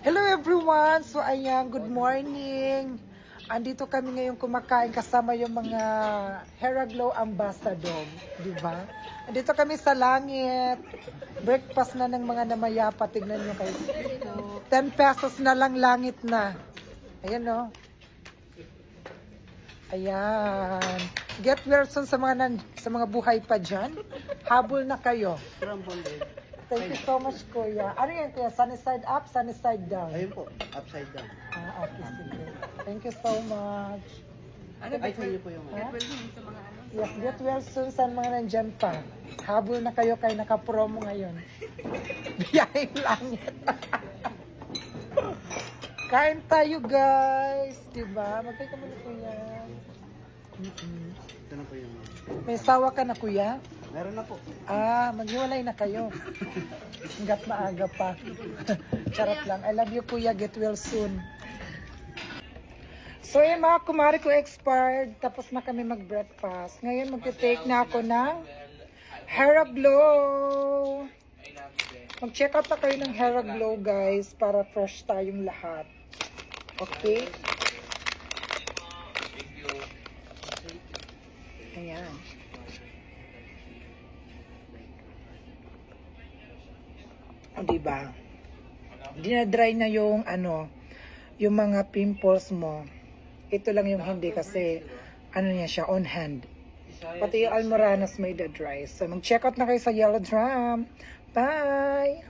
Hello everyone! So ayan, good morning! Andito kami ngayon kumakain kasama yung mga Heraglow Ambassador, di ba? Andito kami sa langit. Breakfast na ng mga namayapa. Tignan nyo kayo. 10 pesos na lang langit na. Ayan o. Ayan. Get well soon sa mga buhay pa dyan. Habol na kayo. Thank you so much, Kuya. Ano yan, Kuya? Sunny side up, sunny side down? Ayun po, upside down. Okay, sige. Thank you so much. Ay, sa inyo po yung Ha? Yes, get well soon sa mga nandyan pa. Habol na kayo kay naka-promo ngayon. Biyahing langit. Kain tayo, guys. Diba? Magkay ka muna, Kuya. Ito na po yung... May sawa ka na, Kuya? Meron na po. Maghiwalay na kayo. Hanggat maaga pa. Charot lang. I love you, Kuya. Get well soon. So, yun mga kumari ko expired. Tapos na kami mag-breakfast. Ngayon, mag-take na ako ng Heraglow. Mag-check out na kayo ng Heraglow, guys. Para fresh tayong lahat. Okay? Ayan. O, diba? Dinadry na yung yung mga pimples mo. Ito lang yung hindi kasi niya siya on hand. Pati yung almoranas may da-dry. So mag-check out na kayo sa Yellow Drum. Bye!